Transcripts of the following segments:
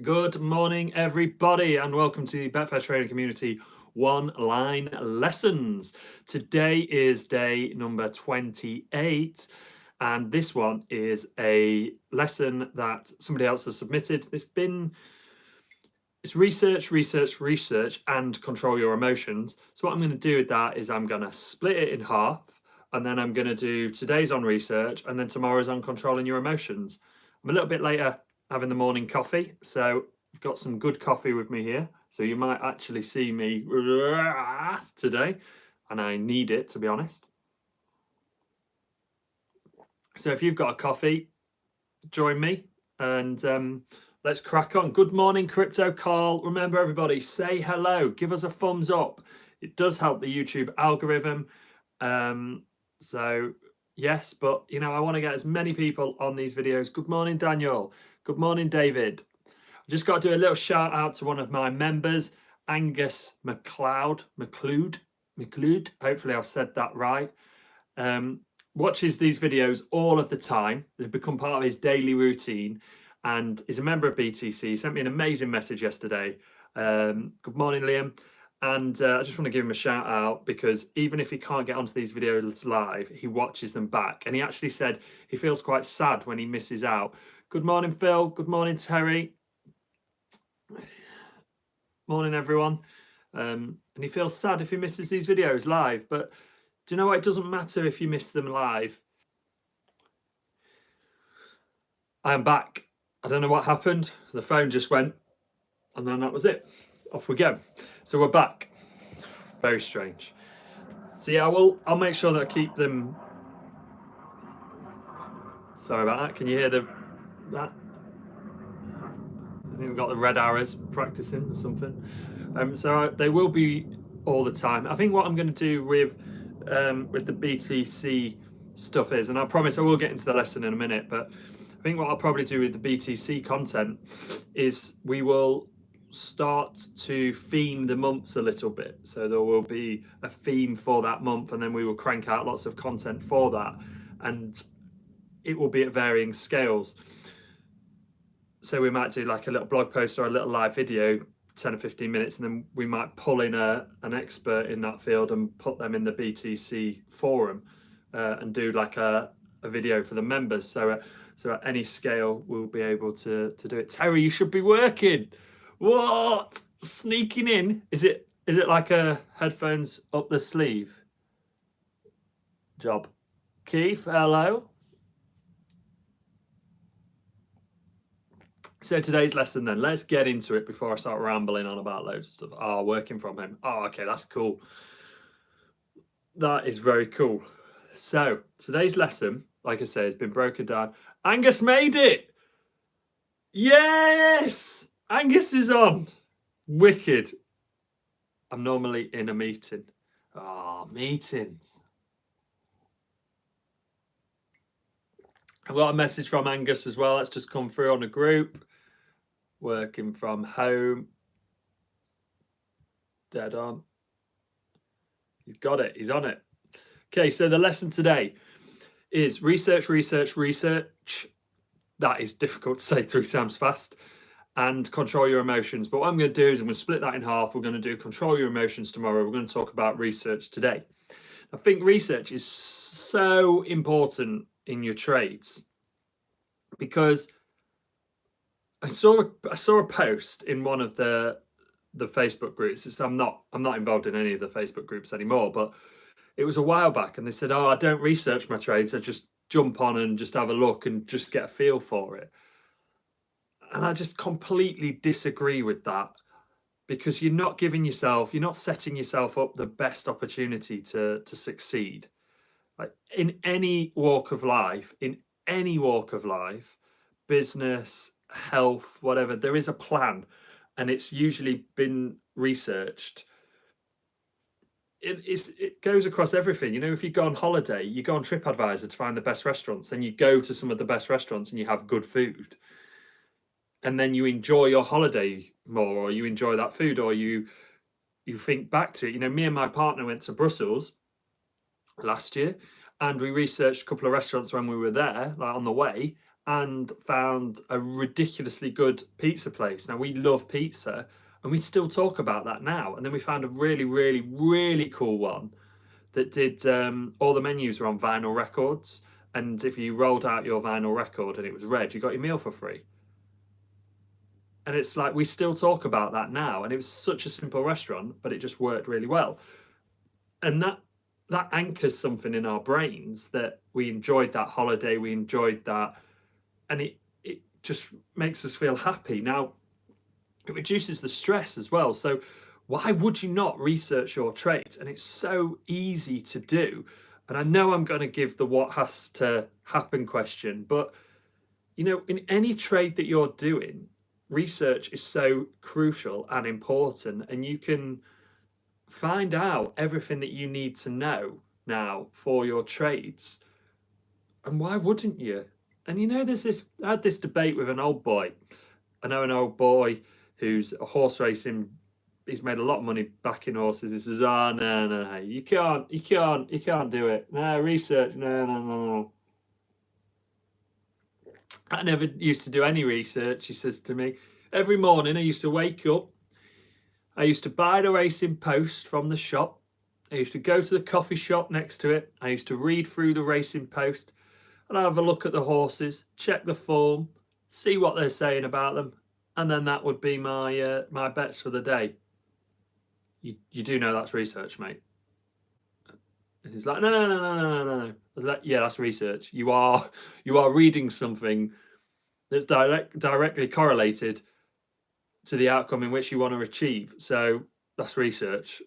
Good morning, everybody, and welcome to the Betfair Trading Community One-Line Lessons. Today is day number 28, and this one is a lesson that somebody else has submitted. It's research, and control your emotions. So what I'm going to do with that is I'm going to split it in half, and then I'm going to do today's on research, and then tomorrow's on controlling your emotions. I'm a little bit later having the morning coffee, so I've got some good coffee with me here, so you might actually see me today, and I need it, to be honest. So if you've got a coffee, join me, and let's crack on. Good morning, Crypto Carl. Remember, everybody, say hello, give us a thumbs up. It does help the YouTube algorithm. So yes, but you know, I want to get as many people on these videos. Good morning, Daniel. Good morning, David. I just got to do a little shout out to one of my members, Angus McLeod. Hopefully I've said that right. Watches these videos all of the time. They've become part of his daily routine and is a member of BTC. He sent me an amazing message yesterday. Good morning, Liam. And I just want to give him a shout out because even if he can't get onto these videos live, he watches them back. And he actually said he feels quite sad when he misses out. Good morning, Phil. Good morning, Terry. Morning, everyone. And he feels sad if he misses these videos live. But do you know what? It doesn't matter if you miss them live. I am back. I don't know what happened. The phone just went. And then that was it. Off we go. So we're back. Very strange. So yeah, I'll make sure that I keep them. Sorry about that. Can you hear that? I think we've got the red arrows practicing or something. So they will be all the time. I think what I'm going to do with the BTC stuff is, and I promise I will get into the lesson in a minute, but I think what I'll probably do with the BTC content is we will start to theme the months a little bit. So there will be a theme for that month, and then we will crank out lots of content for that, and it will be at varying scales. So we might do like a little blog post or a little live video, 10 or 15 minutes, and then we might pull in an expert in that field and put them in the BTC forum and do like a video for the members. So at any scale, we'll be able to do it. Terry, you should be working. What? Sneaking in? Is it like a headphones up the sleeve job? Keith, hello. So today's lesson then, let's get into it before I start rambling on about loads of stuff. Oh, working from home. Oh, okay, that's cool. That is very cool. So today's lesson, like I say, has been broken down. Angus made it. Yes, Angus is on. Wicked. I'm normally in a meeting. Oh, meetings. I've got a message from Angus as well. That's just come through on a group. Working from home. Dead on. He's got it. He's on it. Okay, so the lesson today is research. That is difficult to say 3 times fast. And control your emotions. But what I'm going to do is I'm going to split that in half. We're going to do control your emotions tomorrow. We're going to talk about research today. I think research is so important in your trades because I saw a post in one of the Facebook groups. I'm not involved in any of the Facebook groups anymore, but it was a while back, and they said, "Oh, I don't research my trades. I just jump on and just have a look and just get a feel for it." And I just completely disagree with that because you're not setting yourself up the best opportunity to succeed. Like in any walk of life, business, health, whatever, there is a plan, and it's usually been researched. It goes across everything. You know, if you go on holiday, you go on TripAdvisor to find the best restaurants, and you go to some of the best restaurants and you have good food. And then you enjoy your holiday more, or you enjoy that food, or you think back to it. You know, me and my partner went to Brussels last year, and we researched a couple of restaurants when we were there, like on the way, and found a ridiculously good pizza place. Now, we love pizza and we still talk about that now. And then we found a really, really, really cool one that did all the menus were on vinyl records. And if you rolled out your vinyl record and it was red, you got your meal for free. And it's like, we still talk about that now. And it was such a simple restaurant, but it just worked really well. And that anchors something in our brains that we enjoyed that holiday, we enjoyed that, and it just makes us feel happy. Now, it reduces the stress as well. So why would you not research your trades? And it's so easy to do. And I know I'm going to give the what has to happen question, but you know, in any trade that you're doing, research is so crucial and important, and you can find out everything that you need to know now for your trades. And why wouldn't you? And you know, I had this debate with an old boy. I know an old boy who's a horse racing. He's made a lot of money backing horses. He says, "Oh no, you can't do it. No research, no. I never used to do any research." He says to me, "Every morning I used to wake up. I used to buy the Racing Post from the shop. I used to go to the coffee shop next to it. I used to read through the Racing Post and I'd have a look at the horses, check the form, see what they're saying about them, and then that would be my my bets for the day." You do know that's research, mate. And he's like, no. I was like, yeah, that's research. You are reading something that's directly correlated to the outcome in which you want to achieve. So that's research.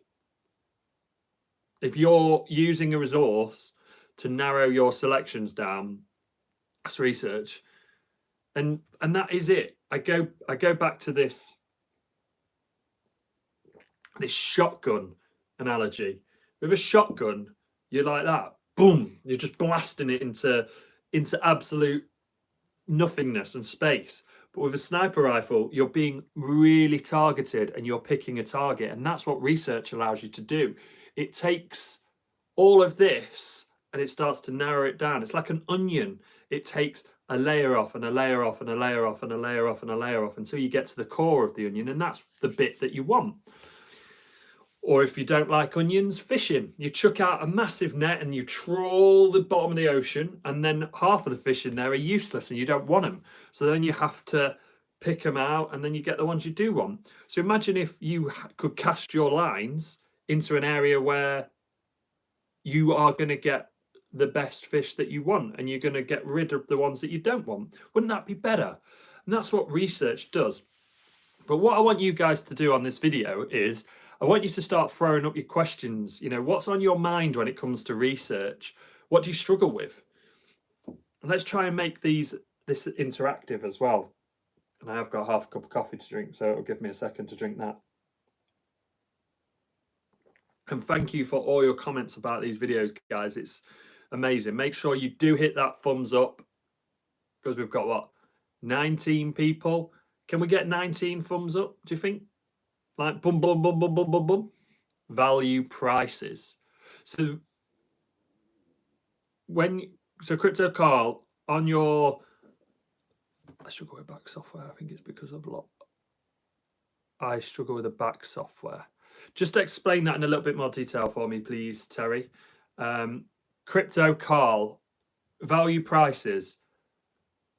If you're using a resource to narrow your selections down, that's research. And that is it. I go back to this shotgun analogy. With a shotgun, you're like that, boom, you're just blasting it into absolute nothingness and space. But with a sniper rifle, you're being really targeted and you're picking a target. And that's what research allows you to do. It takes all of this and it starts to narrow it down. It's like an onion. It takes a layer off and a layer off and a layer off and a layer off and a layer off until you get to the core of the onion. And that's the bit that you want. Or if you don't like onions, fishing. You chuck out a massive net and you trawl the bottom of the ocean, and then half of the fish in there are useless and you don't want them. So then you have to pick them out and then you get the ones you do want. So imagine if you could cast your lines into an area where you are going to get the best fish that you want and you're going to get rid of the ones that you don't want. Wouldn't that be better? And that's what research does. But what I want you guys to do on this video is I want you to start throwing up your questions. You know, what's on your mind when it comes to research? What do you struggle with? And let's try and make this interactive as well. And I have got half a cup of coffee to drink, so it'll give me a second to drink that. And thank you for all your comments about these videos, guys. It's amazing. Make sure you do hit that thumbs up, because we've got, what, 19 people? Can we get 19 thumbs up, do you think? Like boom, boom, boom, boom, boom, boom, boom. Value prices. So Crypto Carl, on your, I struggle with back software. I think it's because of I struggle with the back software. Just explain that in a little bit more detail for me, please, Terry. Crypto Carl, value prices.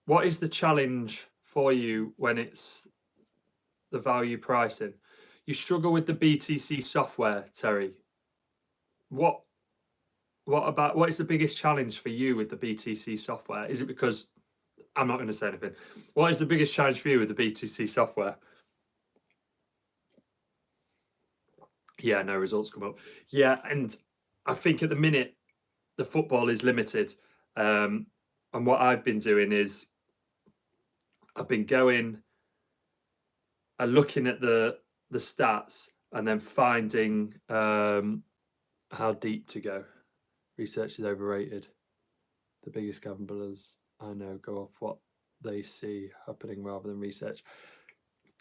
What is the challenge for you when it's the value pricing? You struggle with the BTC software, Terry. What is the biggest challenge for you with the BTC software? Is it because, I'm not going to say anything. What is the biggest challenge for you with the BTC software? Yeah, no results come up. Yeah, and I think at the minute the football is limited. And what I've been doing is I've been going and looking at the stats and then finding how deep to go. Research is overrated. The biggest gamblers I know go off what they see happening rather than research.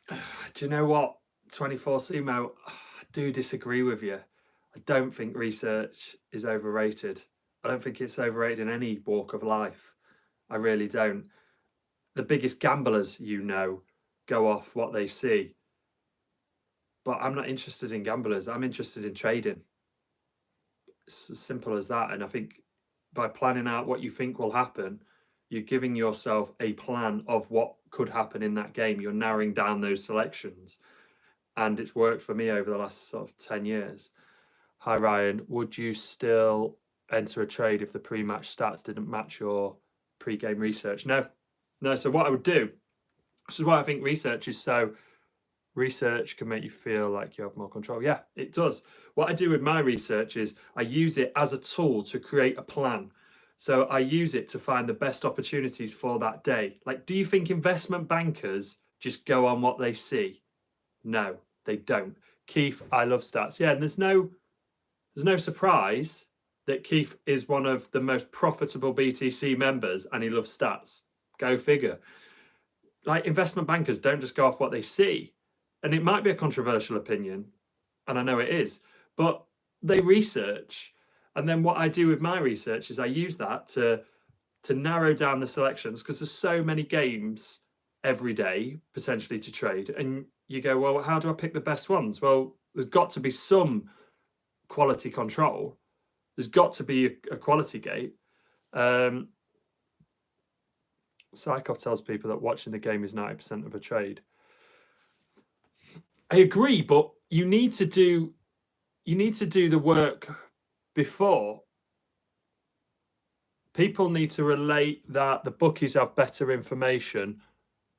Do you know what, 24 Sumo, I do disagree with you. I don't think research is overrated. I don't think it's overrated in any walk of life. I really don't. the biggest gamblers go off what they see. But I'm not interested in gamblers. I'm interested in trading. It's as simple as that. And I think by planning out what you think will happen, you're giving yourself a plan of what could happen in that game. You're narrowing down those selections. And it's worked for me over the last sort of 10 years. Hi, Ryan. Would you still enter a trade if the pre-match stats didn't match your pre-game research? No. So what I would do, this is why I think research can make you feel like you have more control. Yeah, it does. What I do with my research is I use it as a tool to create a plan. So I use it to find the best opportunities for that day. Like, do you think investment bankers just go on what they see? No, they don't. Keith, I love stats. Yeah, and there's no surprise that Keith is one of the most profitable BTC members and he loves stats. Go figure. Like, investment bankers don't just go off what they see. And it might be a controversial opinion, and I know it is, but they research. And then what I do with my research is I use that to narrow down the selections, because there's so many games every day potentially to trade. And you go, well, how do I pick the best ones? Well, there's got to be some quality control. There's got to be a quality gate. Psychov tells people that watching the game is 90% of a trade. I agree, but you need to do the work before. People need to relate that the bookies have better information.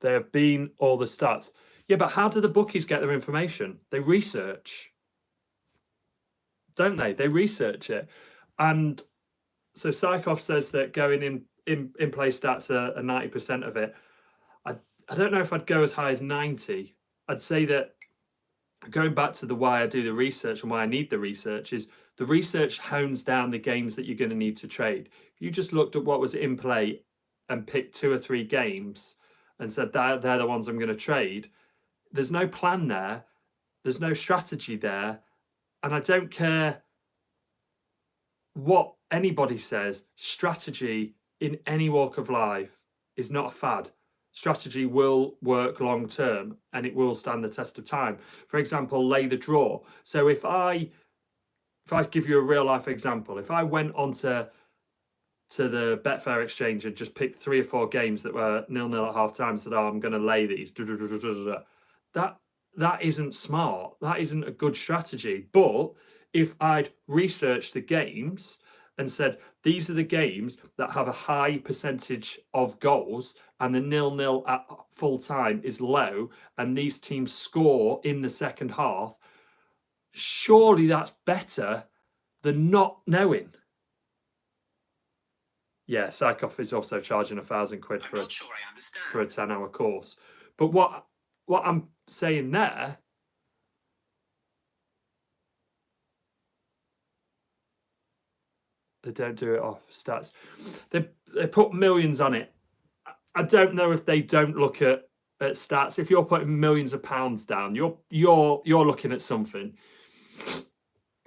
There have been all the stats. Yeah, but how do the bookies get their information? They research, don't they? They research it. And so Psychov says that going in play stats are 90% of it. I don't know if I'd go as high as 90. I'd say that going back to the why I do the research and why I need the research is the research hones down the games that you're going to need to trade. If you just looked at what was in play and picked 2 or 3 games and said they're the ones I'm going to trade, there's no plan there. There's no strategy there. And I don't care what anybody says, strategy in any walk of life is not a fad. Strategy will work long term and it will stand the test of time. For example, lay the draw. So if I give you a real life example, if I went onto the Betfair exchange and just picked 3 or 4 games that were 0-0 at half time and said, oh, I'm going to lay these, that isn't smart. That isn't a good strategy. But if I'd researched the games and said, these are the games that have a high percentage of goals and the 0-0 at full time is low and these teams score in the second half, surely that's better than not knowing. Yeah, Psychoff is also charging £1,000 for a 10-hour course. But what I'm saying there, they don't do it off stats. They put millions on it. I don't know if they don't look at stats. If you're putting millions of pounds down, you're looking at something.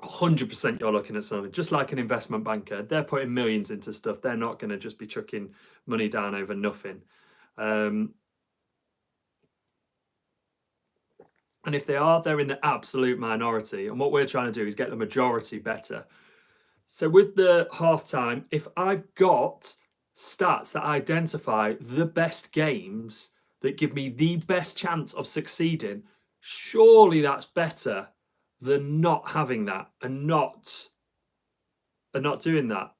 100% you're looking at something. Just like an investment banker, they're putting millions into stuff. They're not going to just be chucking money down over nothing. And if they are, they're in the absolute minority. And what we're trying to do is get the majority better. So with the halftime, if I've got stats that identify the best games that give me the best chance of succeeding, surely that's better than not having that and not doing that.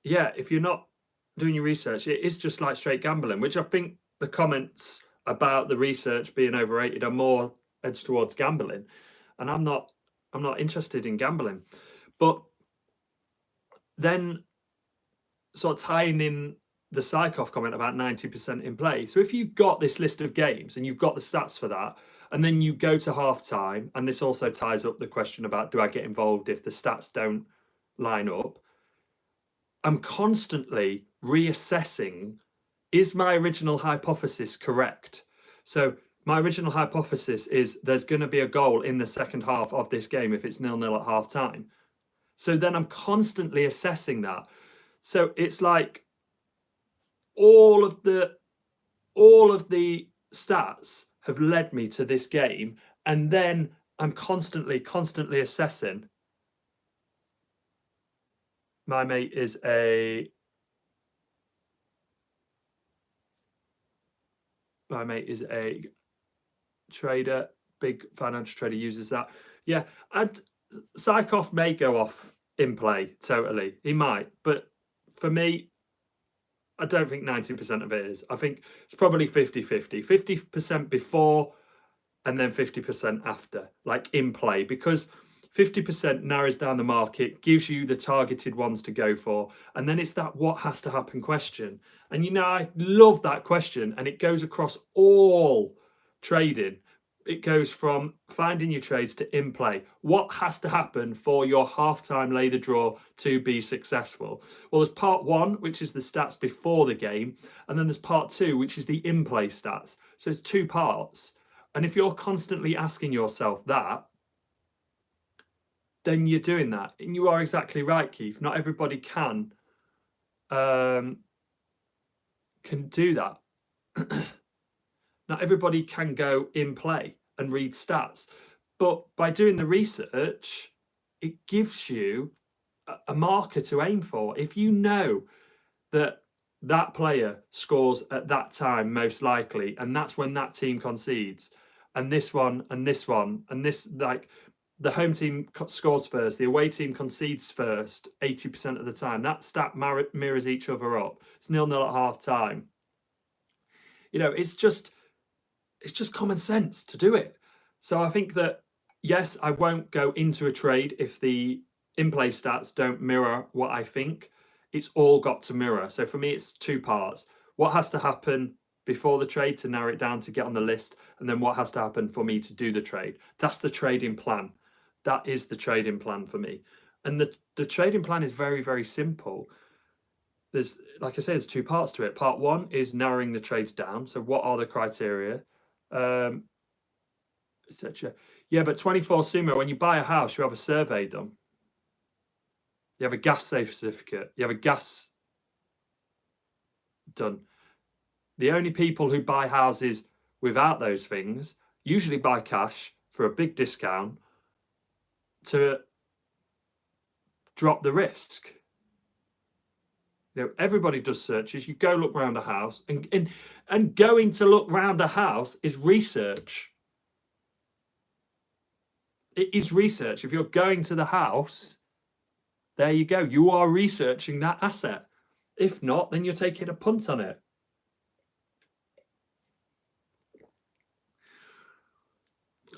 Yeah, if you're not doing your research, it is just like straight gambling, which I think the comments about the research being overrated are more edged towards gambling. And I'm not interested in gambling. But then sort of tying in the Psychoff comment about 90% in play. So if you've got this list of games and you've got the stats for that, and then you go to half time, and this also ties up the question about, do I get involved if the stats don't line up? I'm constantly reassessing, is my original hypothesis correct? So my original hypothesis is there's going to be a goal in the second half of this game if it's 0-0 at half time. So then I'm constantly assessing that. So it's like all of the stats have led me to this game, and then I'm constantly assessing. My mate is a trader, big financial trader, uses that. Yeah, and Psychoff may go off in play totally. He might, but for me, I don't think 90% of it is. I think it's probably 50-50. 50% before and then 50% after, like in play, because 50% narrows down the market, gives you the targeted ones to go for, and then it's that what has to happen question. And you know, I love that question, and it goes across all trading. It goes from finding your trades to in play. What has to happen for your halftime lay the draw to be successful? Well, there's part one, which is the stats before the game, and then there's part two, which is the in play stats. So it's two parts. And if you're constantly asking yourself that, then you're doing that. And you are exactly right, Keith. Not everybody can do that. Not everybody can go in play and read stats. But by doing the research, it gives you a marker to aim for. If you know that that player scores at that time most likely, and that's when that team concedes, and this one and this one and this, like the home team scores first, the away team concedes first 80% of the time, that stat mirrors each other up. It's 0-0 at half time. You know, it's just common sense to do it. So I think that, yes, I won't go into a trade if the in-play stats don't mirror what I think. It's all got to mirror. So for me, it's two parts. What has to happen before the trade to narrow it down to get on the list, and then what has to happen for me to do the trade. That's the trading plan. That is the trading plan for me. And the trading plan is very, very simple. There's, like I say, there's two parts to it. Part one is narrowing the trades down. So what are the criteria? Etc. Yeah, but 24 Sumo, when you buy a house, you have a survey done. You have a gas safe certificate. You have a gas done. The only people who buy houses without those things usually buy cash for a big discount to drop the risk. You know, everybody does searches. You go look around a house, and going to look around a house is research. It is research. If you're going to the house, there you go. You are researching that asset. If not, then you're taking a punt on it.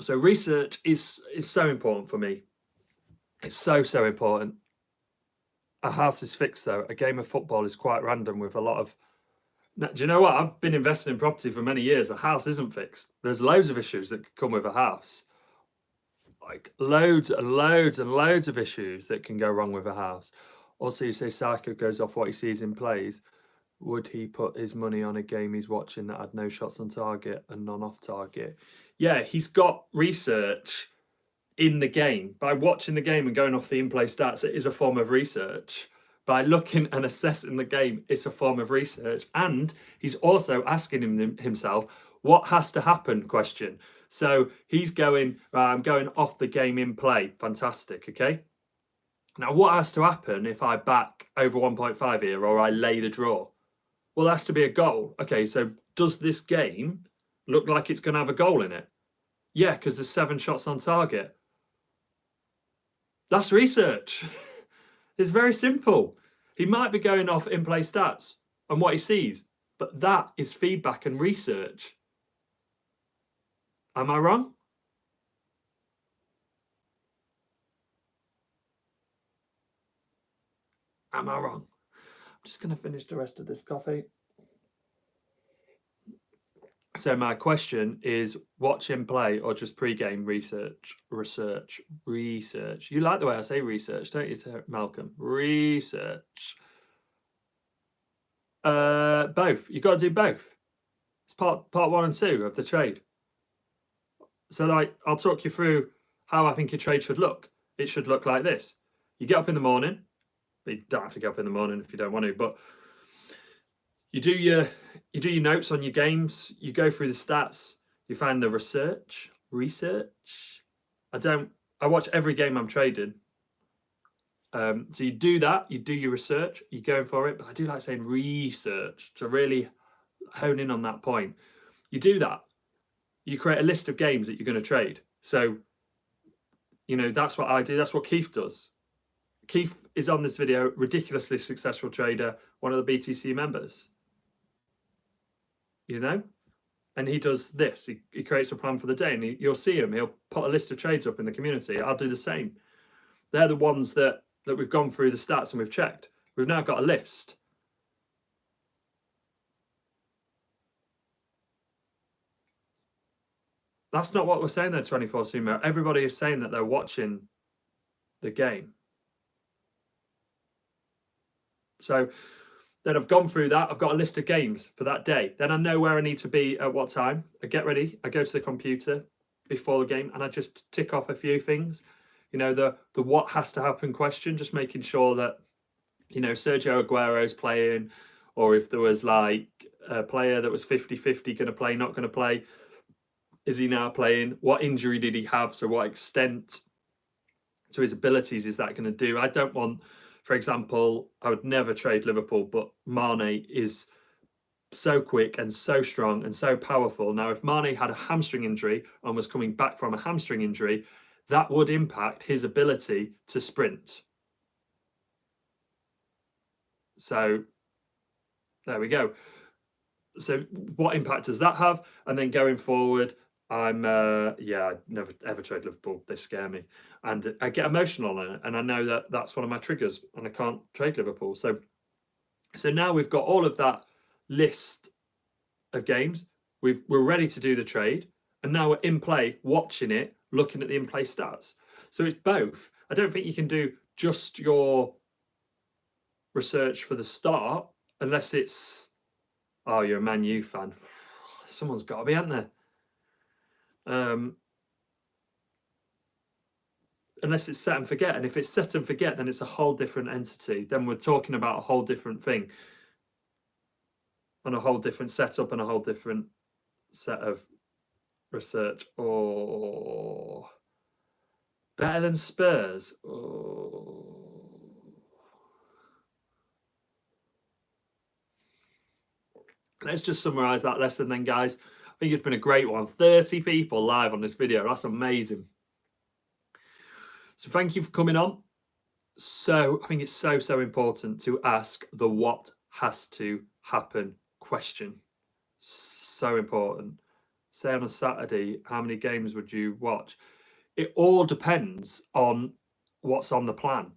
So research is so important for me. It's so important. A house is fixed though. A game of football is quite random with a lot of... Now, do you know what? I've been investing in property for many years. A house isn't fixed. There's loads of issues that come with a house. Like loads and loads and loads of issues that can go wrong with a house. Also, you say Saka goes off what he sees in plays. Would he put his money on a game he's watching that had no shots on target and none off target? Yeah, he's got research in the game. By watching the game and going off the in-play stats, it is a form of research. By looking and assessing the game, it's a form of research. And he's also asking himself, what has to happen question. So he's going, I'm going off the game in play. Fantastic, okay? Now, what has to happen if I back over 1.5 here or I lay the draw? Well, there has to be a goal. Okay, so does this game look like it's going to have a goal in it? Yeah, because there's 7 shots on target. That's research. It's very simple. He might be going off in-play stats and what he sees, but that is feedback and research. Am I wrong? Am I wrong? I'm just going to finish the rest of this coffee. So my question is, watch in play or just pre-game research? You like the way I say research, don't you, Malcolm? Research. Both. You've got to do both. It's part 1 and 2 of the trade. So like, I'll talk you through how I think a trade should look. It should look like this. You get up in the morning. You don't have to get up in the morning if you don't want to, but You do your notes on your games. You go through the stats. You find the research. I watch every game I'm trading. So you do that. You do your research. You go for it. But I do like saying research to really hone in on that point. You do that. You create a list of games that you're going to trade. So, that's what I do. That's what Keith does. Keith is on this video, ridiculously successful trader, one of the BTC members. And he does this. He creates a plan for the day, and you'll see him. He'll put a list of trades up in the community. I'll do the same. They're the ones that we've gone through the stats and we've checked. We've now got a list. That's not what we're saying there, 24 Sumo. Everybody is saying that they're watching the game. So then I've gone through that. I've got a list of games for that day. Then I know where I need to be at what time. I get ready. I go to the computer before the game and I just tick off a few things. The what has to happen question, just making sure that, Sergio Aguero's playing, or if there was like a player that was 50-50 going to play, not going to play. Is he now playing? What injury did he have? So what extent to his abilities is that going to do? I don't want, for example, I would never trade Liverpool, but Mane is so quick and so strong and so powerful. Now, if Mane had a hamstring injury and was coming back from a hamstring injury, that would impact his ability to sprint. So there we go. So what impact does that have? And then going forward, I never ever trade Liverpool. They scare me, and I get emotional on it, and I know that that's one of my triggers, and I can't trade Liverpool. So now we've got all of that list of games. We're ready to do the trade, and now we're in play, watching it, looking at the in-play stats. So it's both. I don't think you can do just your research for the start unless it's, oh, you're a Man U fan. Someone's got to be, hasn't there? Unless it's set and forget. And if it's set and forget, then it's a whole different entity. Then we're talking about a whole different thing, and a whole different setup, and a whole different set of research. Or better than Spurs. Let's just summarize that lesson then, guys. I think it's been a great one. 30 people live on this video. That's amazing. So thank you for coming on. So I think it's so important to ask the what has to happen question. So important. Say on a Saturday, how many games would you watch? It all depends on what's on the plan.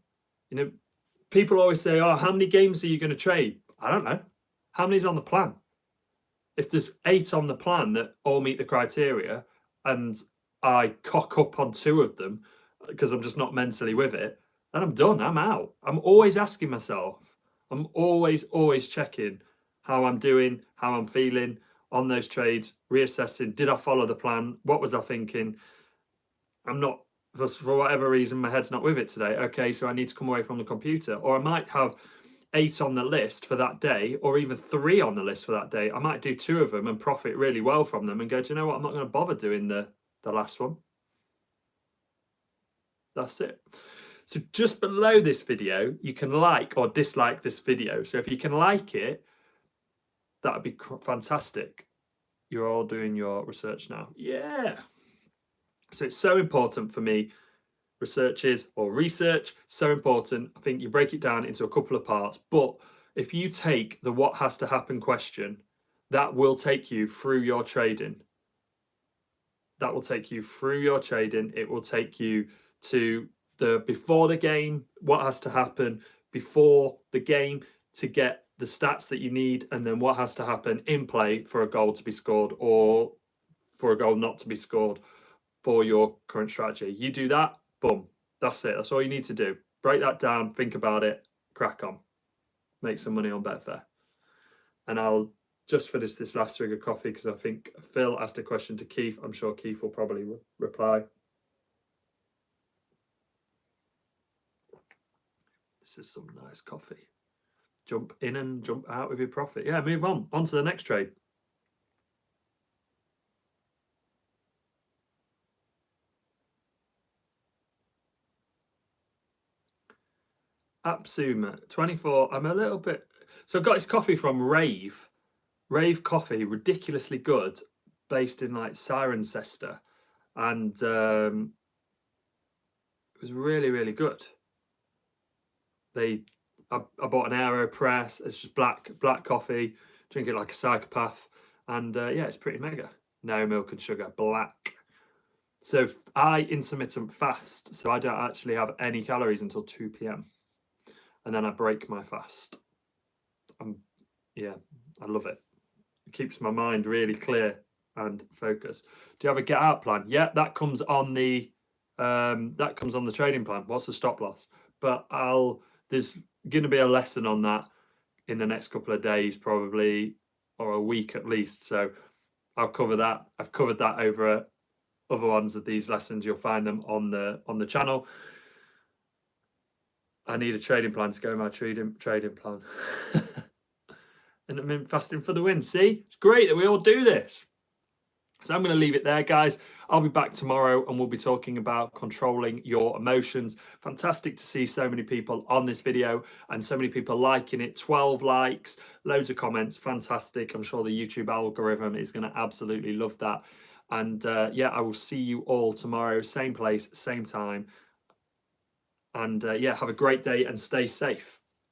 People always say, oh, how many games are you going to trade? I don't know. How many's on the plan? If there's 8 on the plan that all meet the criteria and I cock up on 2 of them because I'm just not mentally with it, then I'm done. I'm out. I'm always asking myself. I'm always checking how I'm doing, how I'm feeling on those trades, reassessing. Did I follow the plan? What was I thinking? I'm not, for whatever reason, my head's not with it today. Okay, so I need to come away from the computer. Or I might have 8 on the list for that day, or even 3 on the list for that day. I might do 2 of them and profit really well from them and go, do you know what? I'm not going to bother doing the last one. That's it. So just below this video, you can like or dislike this video. So if you can like it, that would be fantastic. You're all doing your research now. Yeah. So it's so important for me. Research, so important. I think you break it down into a couple of parts, but if you take the what has to happen question, that will take you through your trading. It will take you to the before the game, what has to happen before the game to get the stats that you need, and then what has to happen in play for a goal to be scored or for a goal not to be scored for your current strategy. You do that, boom, that's it. That's all you need to do. Break that down, think about it, crack on, make some money on Betfair. And I'll just finish this last swig of coffee because I think Phil asked a question to Keith. I'm sure Keith will probably reply. This is some nice coffee. jump in and jump out with your profit. Yeah, move on to the next trade. Apsuma 24. I'm a little bit. So I got his coffee from Rave Coffee, ridiculously good, based in like Cirencester, and it was really good. I bought an AeroPress. It's just black coffee. Drink it like a psychopath, and yeah, it's pretty mega. No milk and sugar, black. So I intermittent fast, so I don't actually have any calories until 2 p.m. and then I break my fast. Yeah, I love it. It keeps my mind really clear and focused. Do you have a get out plan? Yeah, that comes on the trading plan. What's the stop loss? But there's going to be a lesson on that in the next couple of days, probably, or a week at least. So I'll cover that. I've covered that over other ones of these lessons. You'll find them on the channel. I need a trading plan to go in my trading plan. And I'm in fasting for the win. See, it's great that we all do this. So I'm going to leave it there, guys. I'll be back tomorrow and we'll be talking about controlling your emotions. Fantastic to see so many people on this video and so many people liking it. 12 likes, loads of comments. Fantastic. I'm sure the YouTube algorithm is going to absolutely love that. And yeah, I will see you all tomorrow. Same place, same time. And yeah, have a great day and stay safe.